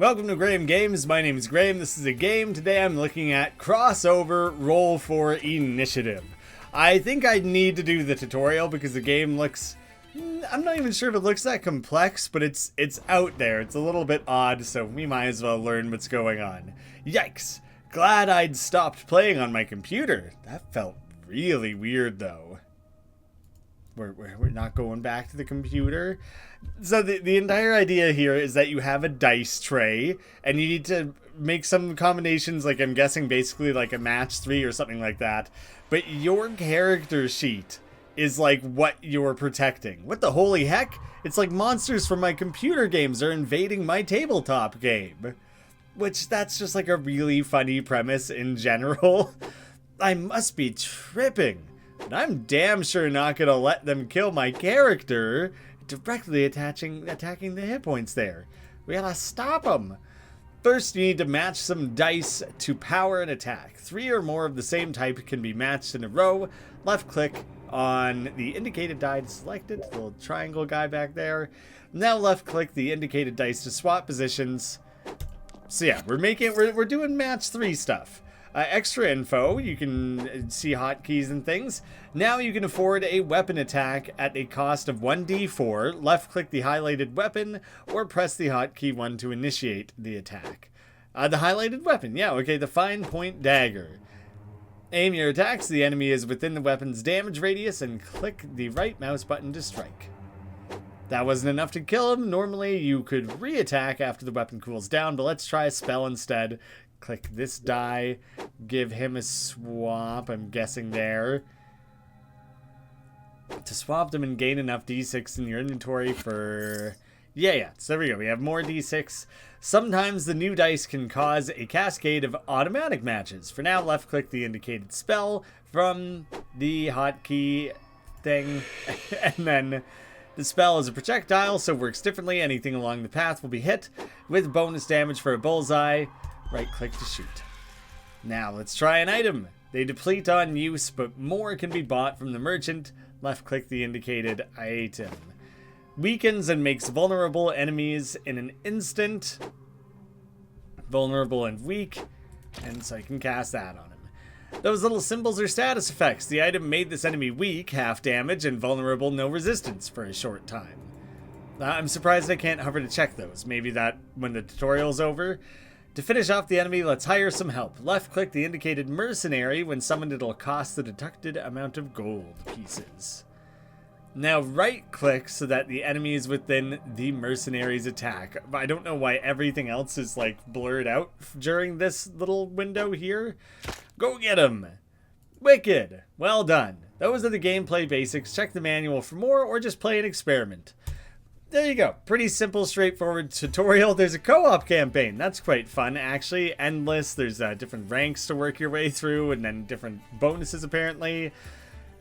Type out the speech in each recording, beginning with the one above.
Welcome to Graeme Games. My name is Graeme. This is a game. Today I'm looking at CrossOver Roll for Initiative. I think I need to do the tutorial because the game looks... I'm not even sure if it looks that complex, but it's out there. It's a little bit odd, so we might as well learn what's going on. Yikes. Glad I'd stopped playing on my computer. That felt really weird, though. We're not going back to the computer. So the entire idea here is that you have a dice tray and you need to make some combinations, like I'm guessing basically like a Match-3 or something like that. But your character sheet is like what you're protecting. What the holy heck? It's like monsters from my computer games are invading my tabletop game. Which, that's just like a really funny premise in general. I must be tripping. But I'm damn sure not gonna let them kill my character directly attacking the hit points there. We gotta stop them. First, you need to match some dice to power an attack. 3 or more of the same type can be matched in a row. Left click on the indicated die to select it. The little triangle guy back there. Now left click the indicated dice to swap positions. So yeah, we're doing Match-3 stuff. Extra info, you can see hotkeys and things. Now you can afford a weapon attack at a cost of 1d4. Left click the highlighted weapon or press the hotkey 1 to initiate the attack. The highlighted weapon, yeah, okay, the fine point dagger. Aim your attacks, the enemy is within the weapon's damage radius, and click the right mouse button to strike. That wasn't enough to kill him. Normally you could re-attack after the weapon cools down, but let's try a spell instead. Click this die, give him a swap, I'm guessing there. To swap them and gain enough d6 in your inventory for... Yeah, so there we go, we have more d6. Sometimes the new dice can cause a cascade of automatic matches. For now, left click the indicated spell from the hotkey thing, and then the spell is a projectile, so works differently. Anything along the path will be hit with bonus damage for a bullseye. Right click to shoot. Now let's try an item. They deplete on use, but more can be bought from the merchant. Left click the indicated item. Weakens and makes vulnerable enemies in an instant. Vulnerable and weak. And so I can cast that on him. Those little symbols are status effects. The item made this enemy weak, half damage, and vulnerable, no resistance for a short time. I'm surprised I can't hover to check those. Maybe that when the tutorial's over. To finish off the enemy, let's hire some help. Left click the indicated mercenary. When summoned, it'll cost the deducted amount of gold pieces. Now right click so that the enemy is within the mercenary's attack. I don't know why everything else is like blurred out during this little window here. Go get him! Wicked! Well done. Those are the gameplay basics. Check the manual for more or just play an experiment. There you go. Pretty simple, straightforward tutorial. There's a co-op campaign. That's quite fun, actually. Endless. There's different ranks to work your way through, and then different bonuses, apparently.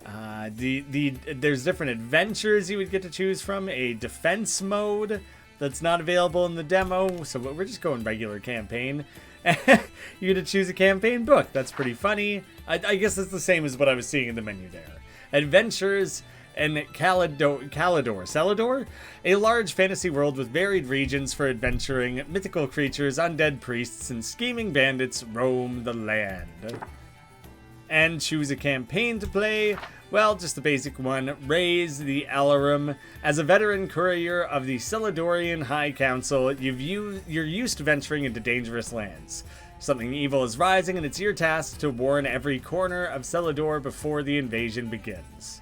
There's different adventures you would get to choose from. A defense mode that's not available in the demo, so we're just going regular campaign. You get to choose a campaign book. That's pretty funny. I guess it's the same as what I was seeing in the menu there. Adventures and Calador, a large fantasy world with varied regions for adventuring. Mythical creatures, undead priests, and scheming bandits roam the land. And choose a campaign to play. Well, just the basic one. Raise the Alarum. As a veteran courier of the Celadorian High Council, you're used to venturing into dangerous lands. Something evil is rising, and it's your task to warn every corner of Celador before the invasion begins.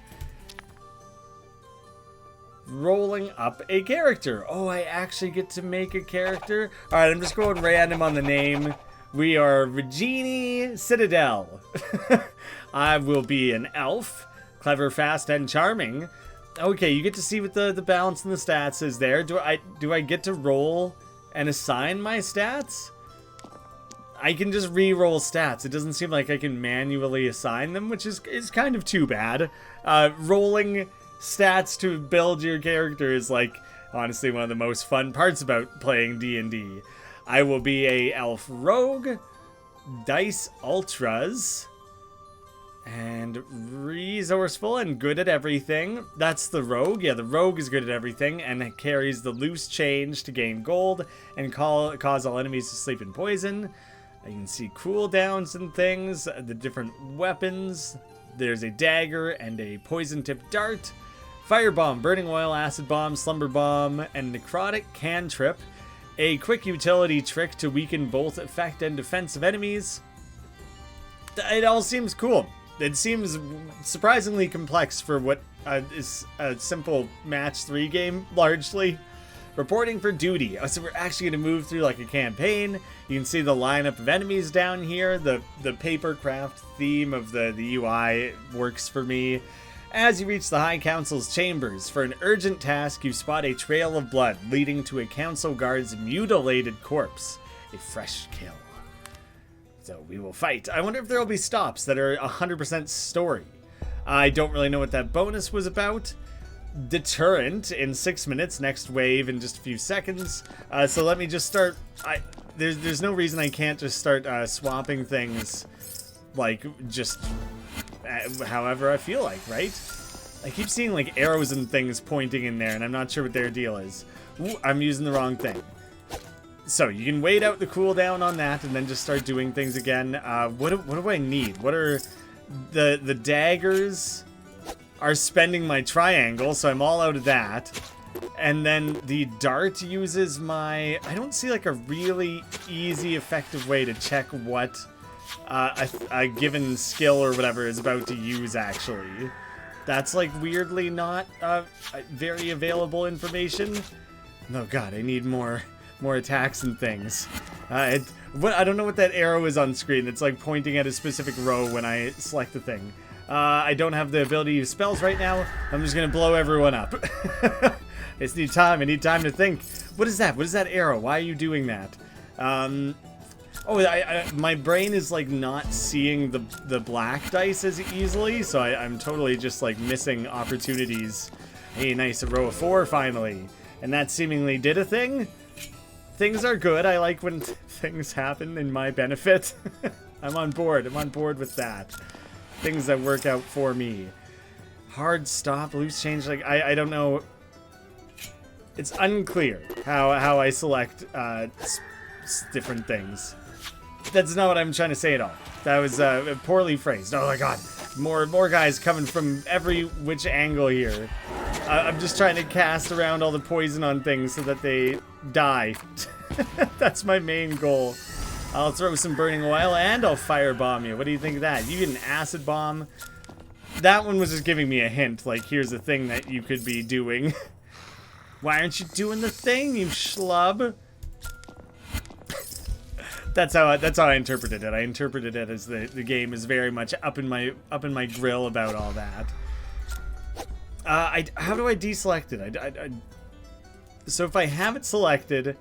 Rolling up a character. Oh, I actually get to make a character? Alright, I'm just going random on the name. We are Regini Citadel. I will be an elf. Clever, fast, and charming. Okay, you get to see what the balance and the stats is there. Do I get to roll and assign my stats? I can just re-roll stats. It doesn't seem like I can manually assign them, which is kind of too bad. Rolling stats to build your character is like honestly one of the most fun parts about playing D&D. I will be a elf rogue, dice ultras, And resourceful and good at everything. That's the rogue. Yeah, the rogue is good at everything and carries the loose change to gain gold and cause all enemies to sleep in poison. You can see cooldowns and things, the different weapons. There's a dagger and a poison-tipped dart. Firebomb, burning oil, acid bomb, slumber bomb, and necrotic cantrip. A quick utility trick to weaken both effect and defense of enemies. It all seems cool. It seems surprisingly complex for what is a simple Match-3 game, largely. Reporting for duty. Oh, so we're actually going to move through like a campaign. You can see the lineup of enemies down here. The paper craft theme of the UI works for me. As you reach the High Council's chambers, for an urgent task, you spot a trail of blood leading to a council guard's mutilated corpse. A fresh kill. So we will fight. I wonder if there will be stops that are 100% story. I don't really know what that bonus was about. Deterrent in 6 minutes. Next wave in just a few seconds. So let me just start. There's no reason I can't just start swapping things, like just however I feel like, right? I keep seeing like arrows and things pointing in there, and I'm not sure what their deal is. Ooh, I'm using the wrong thing. So you can wait out the cooldown on that and then just start doing things again. What do I need? What are the daggers are spending my triangle, so I'm all out of that. And then the dart uses my... I don't see like a really easy, effective way to check what a given skill or whatever is about to use, actually. That's like weirdly not very available information. Oh god, I need more attacks and things. I don't know what that arrow is on screen that's like pointing at a specific row when I select the thing. I don't have the ability to use spells right now. I'm just gonna blow everyone up. I just need time. I need time to think. What is that? What is that arrow? Why are you doing that? My brain is like not seeing the black dice as easily, so I'm totally just like missing opportunities. Hey, nice, a row of 4 finally. And that seemingly did a thing. Things are good. I like when things happen in my benefit. I'm on board. I'm on board with that. Things that work out for me. Hard stop, loose change. Like I don't know. It's unclear how I select different things. That's not what I'm trying to say at all. That was poorly phrased. Oh my god, more guys coming from every which angle here. I'm just trying to cast around all the poison on things so that they die. That's my main goal. I'll throw some burning oil and I'll firebomb you. What do you think of that? You get an acid bomb. That one was just giving me a hint, like here's a thing that you could be doing. Why aren't you doing the thing, you schlub? That's how I interpreted it. I interpreted it as the game is very much up in my grill about all that. How do I deselect it? So if I have it selected,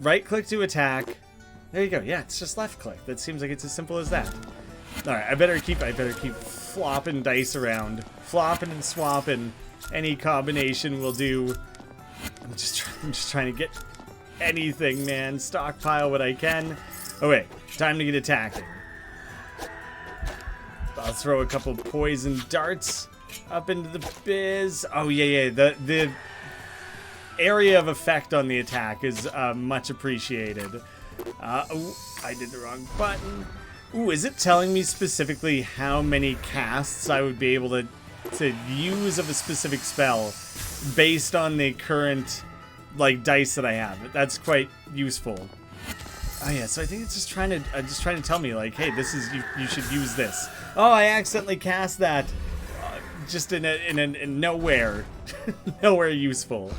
right click to attack. There you go. Yeah, it's just left click. That seems like it's as simple as that. All right, I better keep flopping dice around, flopping and swapping. Any combination will do. I'm just trying to get anything, man. Stockpile what I can. Oh wait, time to get attacking. I'll throw a couple poison darts up into the biz. Oh yeah. The area of effect on the attack is much appreciated. Ooh, I did the wrong button. Ooh, is it telling me specifically how many casts I would be able to use of a specific spell based on the current like dice that I have? That's quite useful. Oh yeah, so I think it's just trying to tell me like, hey, this is you should use this. Oh, I accidentally cast that just in nowhere, nowhere useful.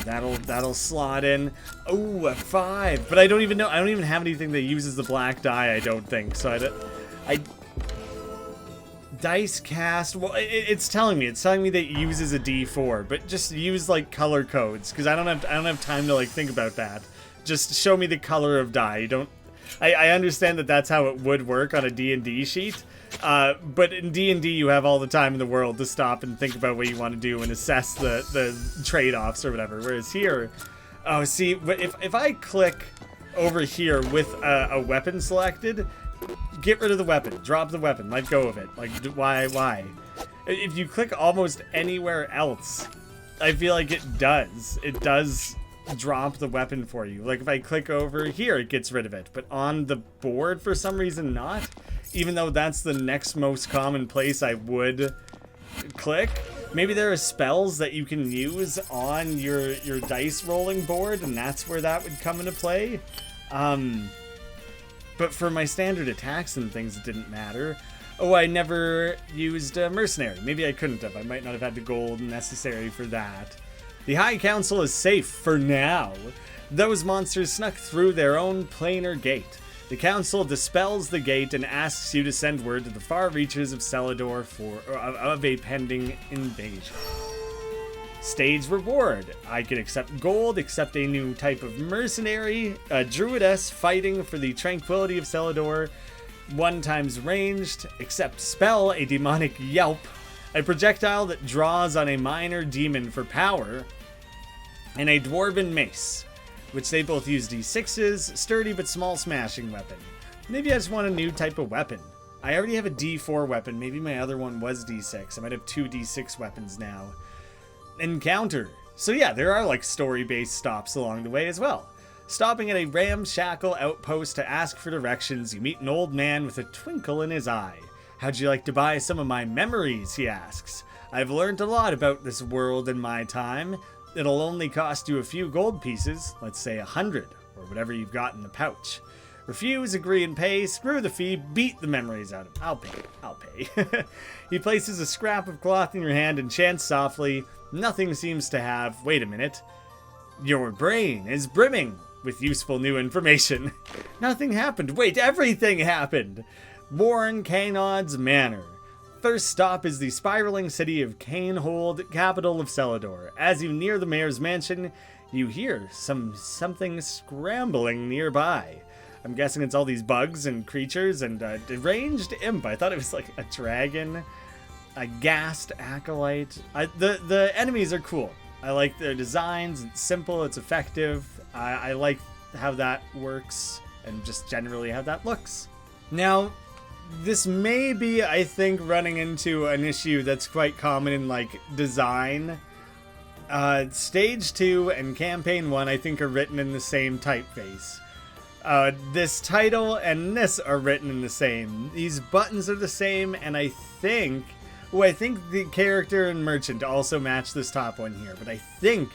That'll slot in. Oh, a 5. But I don't even have anything that uses the black die, I don't think. So I dice cast. Well, it's telling me that it uses a D4, but just use like color codes because I don't have time to like think about that. Just show me the color of die. I understand that that's how it would work on a D&D sheet. But in D&D, you have all the time in the world to stop and think about what you want to do and assess the trade-offs or whatever. Whereas here, oh, see, if I click over here with a weapon selected, get rid of the weapon, drop the weapon, let go of it. Like, why? If you click almost anywhere else, I feel like it does drop the weapon for you. Like if I click over here, it gets rid of it, but on the board for some reason not, even though that's the next most common place I would click. Maybe there are spells that you can use on your dice rolling board, and that's where that would come into play. But for my standard attacks and things, it didn't matter. Oh, I never used a mercenary. Maybe I couldn't have. I might not have had the gold necessary for that. The High Council is safe for now. Those monsters snuck through their own planar gate. The Council dispels the gate and asks you to send word to the far reaches of Celador of a pending invasion. Stage reward. I could accept gold, accept a new type of mercenary, a druidess fighting for the tranquility of Celador, 1 times ranged, accept spell, a demonic yelp, a projectile that draws on a minor demon for power, and a dwarven mace, which they both use d6s, sturdy but small smashing weapon. Maybe I just want a new type of weapon. I already have a d4 weapon, maybe my other one was d6. I might have 2 d6 weapons now. Encounter. So yeah, there are like story-based stops along the way as well. Stopping at a ramshackle outpost to ask for directions, you meet an old man with a twinkle in his eye. How'd you like to buy some of my memories, he asks. I've learned a lot about this world in my time. It'll only cost you a few gold pieces, let's say 100, or whatever you've got in the pouch. Refuse, agree, and pay, screw the fee, beat the memories out of him. I'll pay. He places a scrap of cloth in your hand and chants softly, nothing seems to have, wait a minute, your brain is brimming with useful new information. Nothing happened, wait, everything happened! Warren Cainod's Manor. First stop is the spiraling city of Cainhold, capital of Celador. As you near the mayor's mansion, you hear something scrambling nearby. I'm guessing it's all these bugs and creatures and a deranged imp. I thought it was like a dragon, a ghast acolyte. The enemies are cool. I like their designs. It's simple. It's effective. I like how that works and just generally how that looks. Now, this may be, I think, running into an issue that's quite common in, like, design. Stage 2 and Campaign 1, I think, are written in the same typeface. This title and this are written in the same. These buttons are the same, and I think the character and merchant also match this top one here, but I think,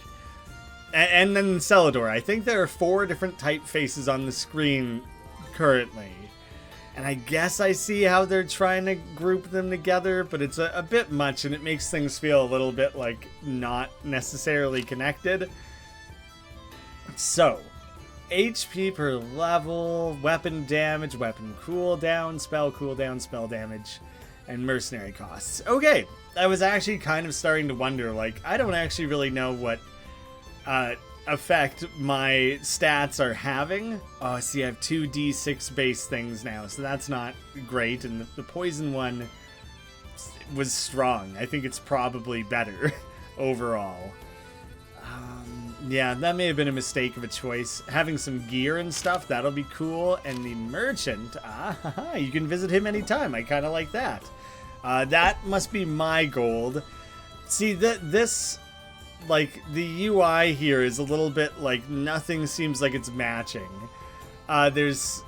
and then Celador, I think there are 4 different typefaces on the screen currently. And I guess I see how they're trying to group them together, but it's a bit much, and it makes things feel a little bit, like, not necessarily connected. So, HP per level, weapon damage, weapon cooldown, spell damage, and mercenary costs. Okay, I was actually kind of starting to wonder, like, I don't actually really know what effect my stats are having. Oh, see, I have 2 d6 base things now, so that's not great, and the poison one was strong. I think it's probably better overall. Yeah, that may have been a mistake of a choice. Having some gear and stuff, that'll be cool. And the merchant, you can visit him anytime. I kind of like that. That must be my gold. See, this, like, the UI here is a little bit like nothing seems like it's matching. There's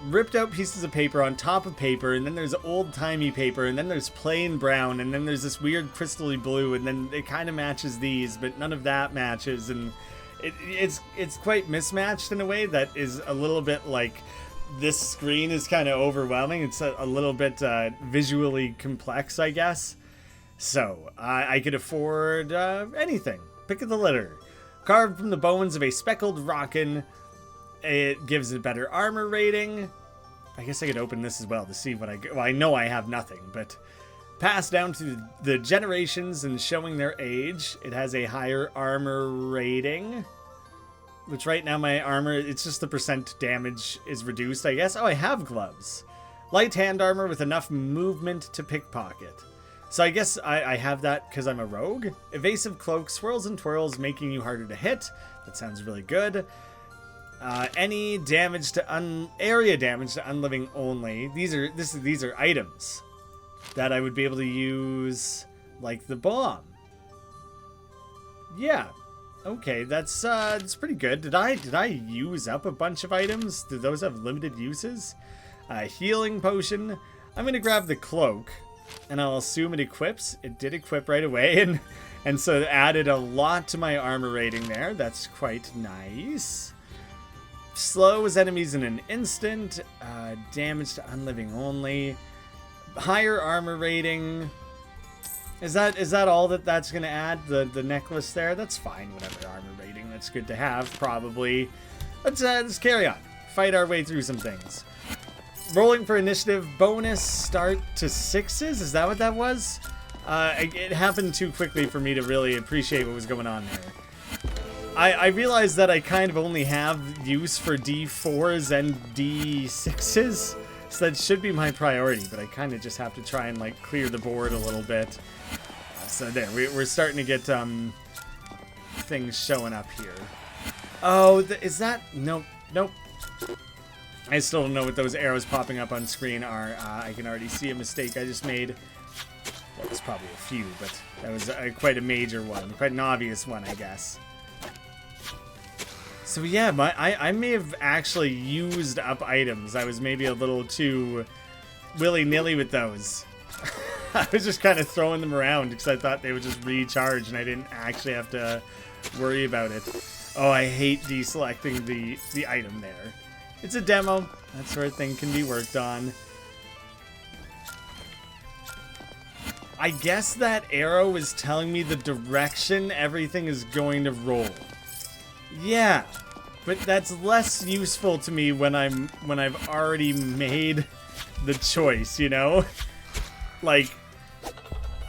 ripped out pieces of paper on top of paper, and then there's old-timey paper, and then there's plain brown, and then there's this weird crystally blue, and then it kind of matches these, but none of that matches, and it's quite mismatched in a way that is a little bit like this screen is kind of overwhelming. It's a little bit visually complex, I guess. So, I could afford anything. Pick of the litter. Carved from the bones of a speckled rockin'. It gives a better armor rating. I guess I could open this as well to see what I get. Well, I know I have nothing, but passed down to the generations and showing their age. It has a higher armor rating, which right now my armor, it's just the percent damage is reduced, I guess. Oh, I have gloves. Light hand armor with enough movement to pickpocket. So I guess I have that because I'm a rogue. Evasive cloak, swirls and twirls, making you harder to hit. That sounds really good. Any damage to area damage to unliving only. These are items that I would be able to use, like the bomb. Yeah. Okay, that's pretty good. Did I use up a bunch of items? Do those have limited uses? Healing potion. I'm gonna grab the cloak, and I'll assume it equips. It did equip right away, and so it added a lot to my armor rating there. That's quite nice. Slows enemies in an instant. Damage to unliving only. Higher armor rating. Is that all that's gonna add? The necklace there? That's fine. Whatever armor rating. That's good to have. Probably. Let's carry on. Fight our way through some things. Rolling for initiative bonus start to 6s. Is that what that was? It happened too quickly for me to really appreciate what was going on there. I realized that I kind of only have use for D4s and D6s, so that should be my priority, but I kind of just have to try and like clear the board a little bit. So there, we're starting to get things showing up here. Oh, is that? Nope. I still don't know what those arrows popping up on screen are. I can already see a mistake I just made. Well, it's probably a few, but that was quite a major one. Quite an obvious one, I guess. So yeah, I may have actually used up items. I was maybe a little too willy-nilly with those. I was just kind of throwing them around because I thought they would just recharge and I didn't actually have to worry about it. Oh, I hate deselecting the item there. It's a demo. That sort of thing can be worked on. I guess that arrow is telling me the direction everything is going to roll. Yeah, but that's less useful to me when I've already made the choice, you know? Like,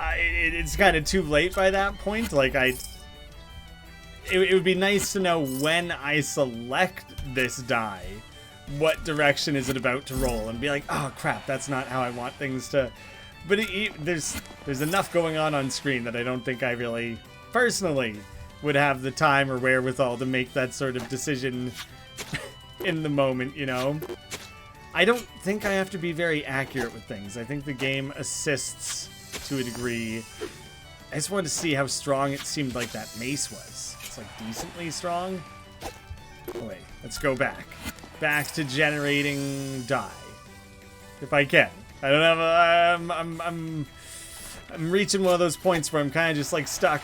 it's kind of too late by that point. Like, it would be nice to know when I select this die, what direction is it about to roll, and be like, oh crap, that's not how I want things to. But there's enough going on screen that I don't think I really personally would have the time or wherewithal to make that sort of decision in the moment, you know. I don't think I have to be very accurate with things. I think the game assists to a degree. I just wanted to see how strong it seemed like that mace was. It's like decently strong. Oh, wait, let's go back. Back to generating die, if I can. I don't have. I'm reaching one of those points where I'm kind of just like stuck,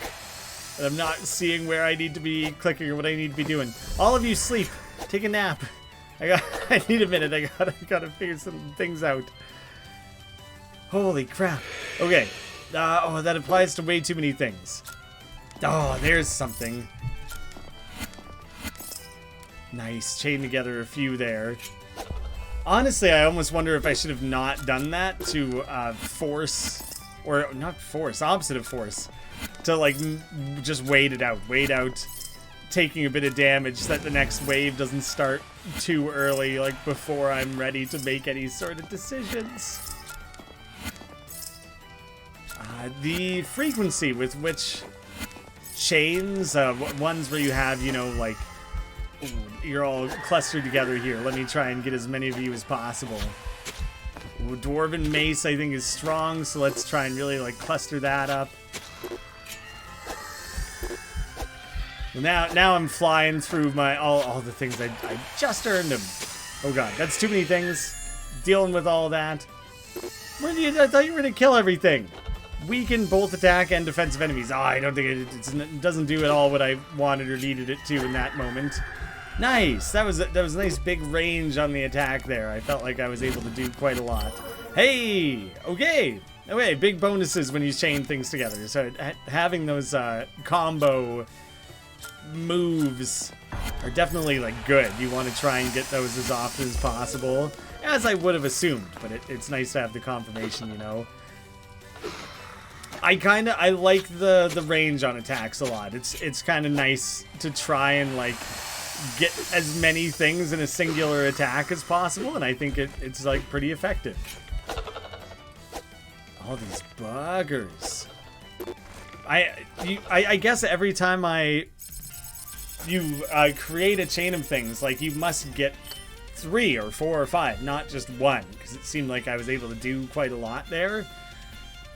and I'm not seeing where I need to be clicking or what I need to be doing. All of you sleep. Take a nap. I need a minute. I gotta figure some things out. Holy crap. Okay. Oh, that applies to way too many things. Oh, there's something. Nice. Chain together a few there. Honestly, I almost wonder if I should have not done that to force, or not force, opposite of force, to like just wait it out. Wait out, taking a bit of damage so that the next wave doesn't start too early, like before I'm ready to make any sort of decisions. The frequency with which chains, ones where you have, you know, like, ooh, you're all clustered together here. Let me try and get as many of you as possible. Ooh, Dwarven Mace, I think, is strong, so let's try and really, like, cluster that up. Now I'm flying through my all the things I just earned them. Oh god, that's too many things. Dealing with all that. I thought you were gonna kill everything. Weaken both attack and defensive enemies. Oh, I don't think it doesn't do at all what I wanted or needed it to in that moment. Nice. That was a nice big range on the attack there. I felt like I was able to do quite a lot. Hey, okay. Okay, big bonuses when you chain things together. So having those combo moves are definitely like good. You want to try and get those as often as possible, as I would have assumed. But it's nice to have the confirmation, you know. I like the range on attacks a lot. It's kind of nice to try and like get as many things in a singular attack as possible, and I think it's like pretty effective. All these buggers. I guess every time I create a chain of things. Like, you must get 3 or 4 or 5, not just 1, because it seemed like I was able to do quite a lot there.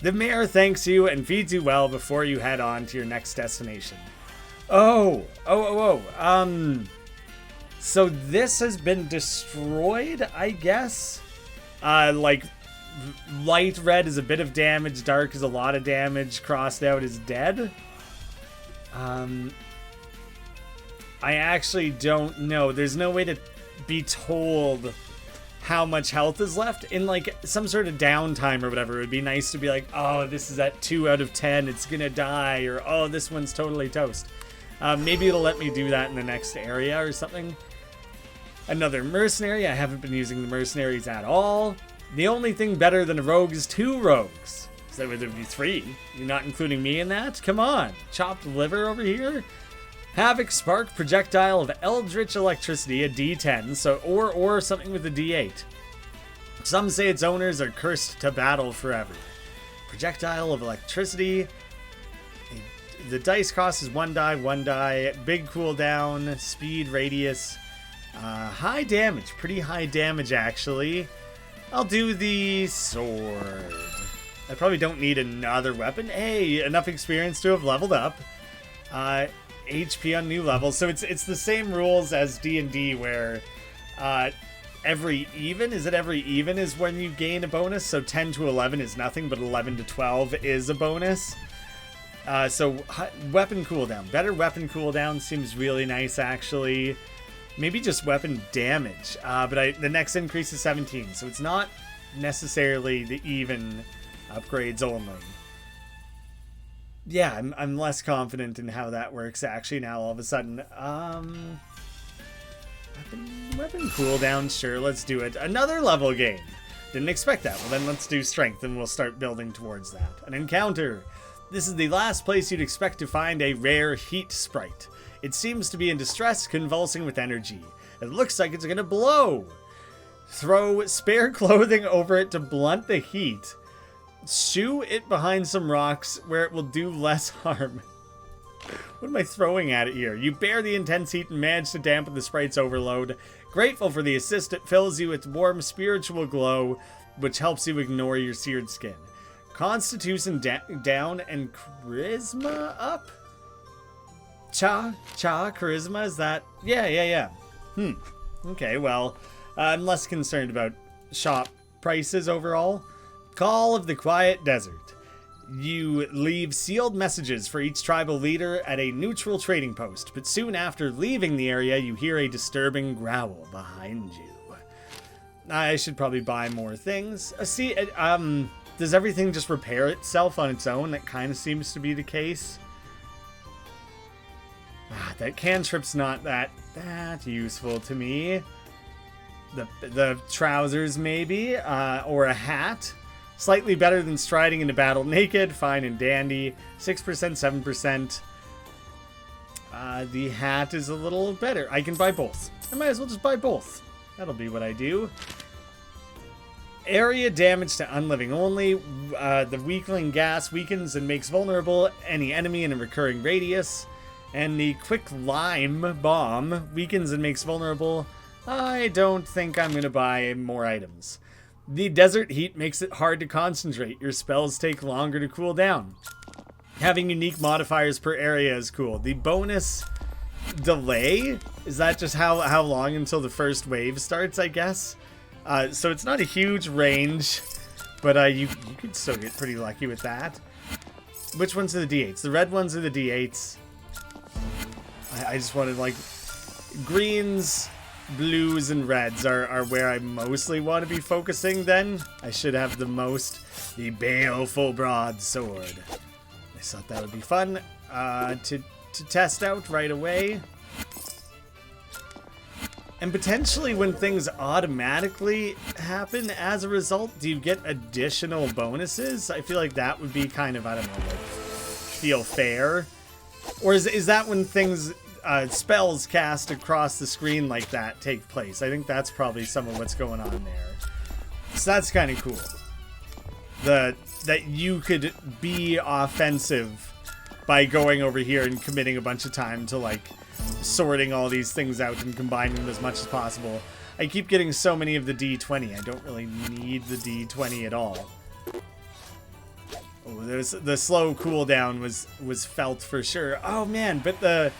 The mayor thanks you and feeds you well before you head on to your next destination. So this has been destroyed, I guess. Like, light red is a bit of damage, dark is a lot of damage, crossed out is dead. I actually don't know. There's no way to be told how much health is left in like some sort of downtime or whatever. It would be nice to be like, oh, this is at 2 out of 10, it's gonna die, or oh, this one's totally toast. Maybe it'll let me do that in the next area or something. Another mercenary. I haven't been using the mercenaries at all. The only thing better than a rogue is 2 rogues. So there would be 3. You're not including me in that? Come on. Chopped liver over here. Havoc, spark, projectile of eldritch electricity, a D10, so or something with a D8. Some say its owners are cursed to battle forever. Projectile of electricity. The dice cost is 1 die, big cooldown, speed, radius, high damage, pretty high damage actually. I'll do the sword. I probably don't need another weapon. Hey, enough experience to have leveled up. HP on new level, so it's the same rules as D&D where every even is when you gain a bonus. So 10 to 11 is nothing, but 11 to 12 is a bonus. So weapon cooldown, better weapon cooldown seems really nice actually. Maybe just weapon damage, but the next increase is 17, so it's not necessarily the even upgrades only. Yeah, I'm less confident in how that works actually now all of a sudden. Weapon cooldown, sure, let's do it. Another level gain. Didn't expect that. Well, then let's do strength and we'll start building towards that. An encounter. This is the last place you'd expect to find a rare heat sprite. It seems to be in distress, convulsing with energy. It looks like it's gonna blow. Throw spare clothing over it to blunt the heat. Shoo it behind some rocks where it will do less harm. What am I throwing at it here? You bear the intense heat and manage to dampen the sprite's overload. Grateful for the assist, it fills you with warm spiritual glow, which helps you ignore your seared skin. Constitution down and charisma up? Charisma, is that? Yeah. Okay, well, I'm less concerned about shop prices overall. Call of the Quiet Desert. You leave sealed messages for each tribal leader at a neutral trading post, but soon after leaving the area, you hear a disturbing growl behind you. I should probably buy more things. Does everything just repair itself on its own? That kind of seems to be the case. That cantrip's not that useful to me. The trousers maybe, or a hat. Slightly better than striding into battle naked, fine and dandy. 6%, 7%. The hat is a little better. I can buy both. I might as well just buy both. That'll be what I do. Area damage to unliving only. The weakling gas weakens and makes vulnerable any enemy in a recurring radius. And the quick lime bomb weakens and makes vulnerable. I don't think I'm going to buy more items. The desert heat makes it hard to concentrate. Your spells take longer to cool down. Having unique modifiers per area is cool. The bonus delay, is that just how long until the first wave starts, I guess? So it's not a huge range, but you could still get pretty lucky with that. Which ones are the D8s? The red ones are the D8s. I just wanted, like, greens, blues, and reds are where I mostly want to be focusing then. I should have the most. The baleful broadsword. I thought that would be fun to test out right away. And potentially when things automatically happen as a result, do you get additional bonuses? I feel like that would be kind of, I don't know, like, feel fair. Or is that when things, spells cast across the screen like that take place? I think that's probably some of what's going on there. So that's kind of cool. That you could be offensive by going over here and committing a bunch of time to, like, sorting all these things out and combining them as much as possible. I keep getting so many of the D20. I don't really need the D20 at all. Oh, the slow cooldown was felt for sure. Oh man, but the...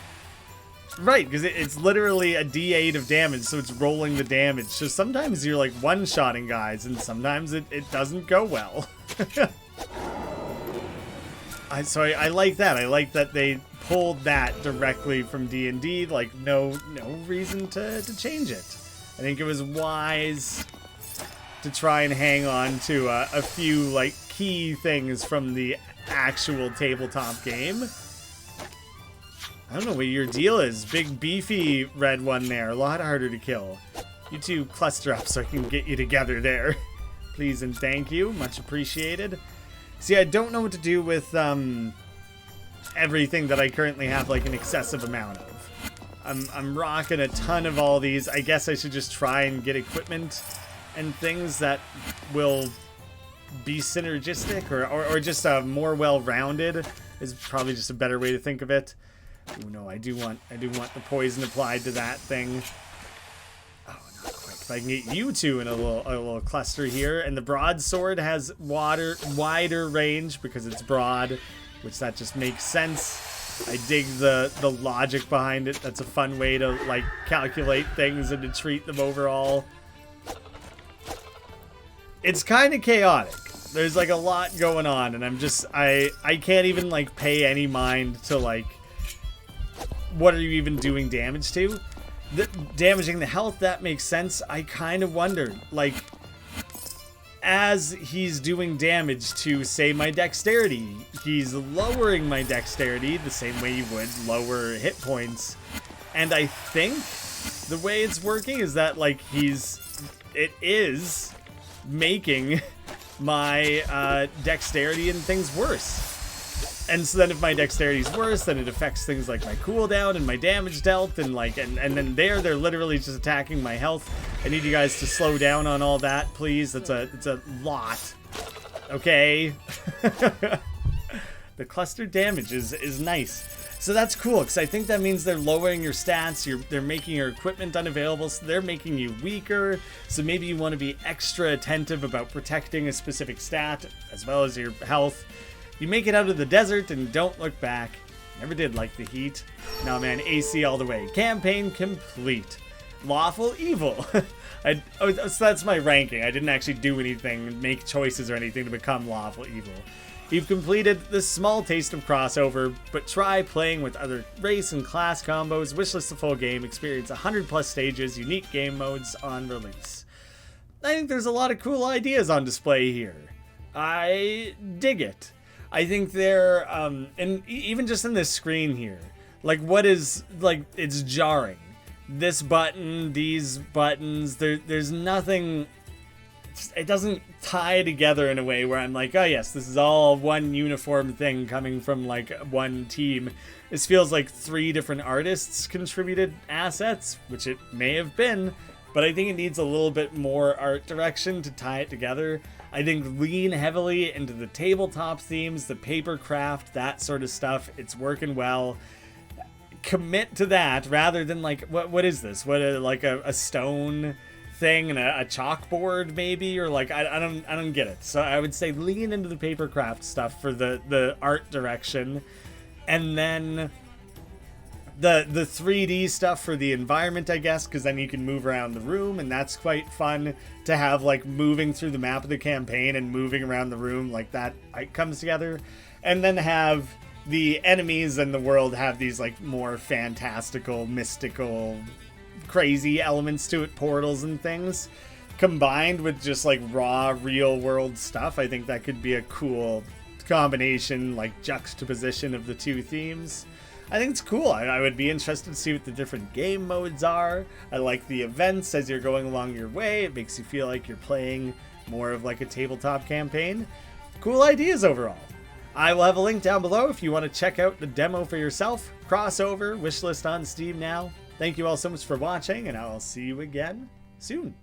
Right, because it's literally a D8 of damage, so it's rolling the damage. So sometimes you're like one-shotting guys, and sometimes it doesn't go well. I like that. I like that they pulled that directly from D&D. Like, no reason to change it. I think it was wise to try and hang on to a few, like, key things from the actual tabletop game. I don't know what your deal is. Big, beefy red one there. A lot harder to kill. You two cluster up so I can get you together there. Please and thank you. Much appreciated. See, I don't know what to do with everything that I currently have, like, an excessive amount of. I'm rocking a ton of all these. I guess I should just try and get equipment and things that will be synergistic or just more well-rounded is probably just a better way to think of it. Oh no, I do want the poison applied to that thing. Oh, not quite. If I can get you two in a little cluster here, and the broadsword has wider range because it's broad, which that just makes sense. I dig the logic behind it. That's a fun way to like calculate things and to treat them overall. It's kind of chaotic. There's like a lot going on, and I can't even like pay any mind to like, what are you even doing damage to? Damaging the health, that makes sense. I kind of wondered, like, as he's doing damage to, say, my dexterity, he's lowering my dexterity the same way you would lower hit points. And I think the way it's working is that, like, it is making my dexterity and things worse. And so then if my dexterity is worse, then it affects things like my cooldown and my damage dealt, and like, and then they're literally just attacking my health. I need you guys to slow down on all that, please. It's a lot. Okay. The cluster damage is nice. So that's cool, because I think that means they're lowering your stats, they're making your equipment unavailable, so they're making you weaker. So maybe you want to be extra attentive about protecting a specific stat, as well as your health. You make it out of the desert and don't look back. Never did like the heat. No man, AC all the way. Campaign complete. Lawful evil. So that's my ranking. I didn't actually do anything, make choices or anything to become lawful evil. You've completed the small taste of crossover, but try playing with other race and class combos. Wishlist the full game. Experience 100 plus stages, unique game modes on release. I think there's a lot of cool ideas on display here. I dig it. I think they're, and even just in this screen here, like what is, like, it's jarring. This button, these buttons, there's nothing, it doesn't tie together in a way where I'm like, oh yes, this is all one uniform thing coming from like one team. This feels like 3 different artists contributed assets, which it may have been, but I think it needs a little bit more art direction to tie it together. I think lean heavily into the tabletop themes, the paper craft, that sort of stuff. It's working well. Commit to that rather than like, what is this? Like a stone thing and a chalkboard maybe, or like I don't get it. So I would say lean into the paper craft stuff for the art direction, and then the 3D stuff for the environment, I guess, because then you can move around the room, and that's quite fun to have, like, moving through the map of the campaign and moving around the room, like, that comes together. And then have the enemies and the world have these, like, more fantastical, mystical, crazy elements to it, portals and things, combined with just, like, raw, real-world stuff. I think that could be a cool combination, like, juxtaposition of the two themes. I think it's cool. I would be interested to see what the different game modes are. I like the events as you're going along your way. It makes you feel like you're playing more of like a tabletop campaign. Cool ideas overall. I will have a link down below if you want to check out the demo for yourself. CrossOver, wishlist on Steam now. Thank you all so much for watching, and I will see you again soon.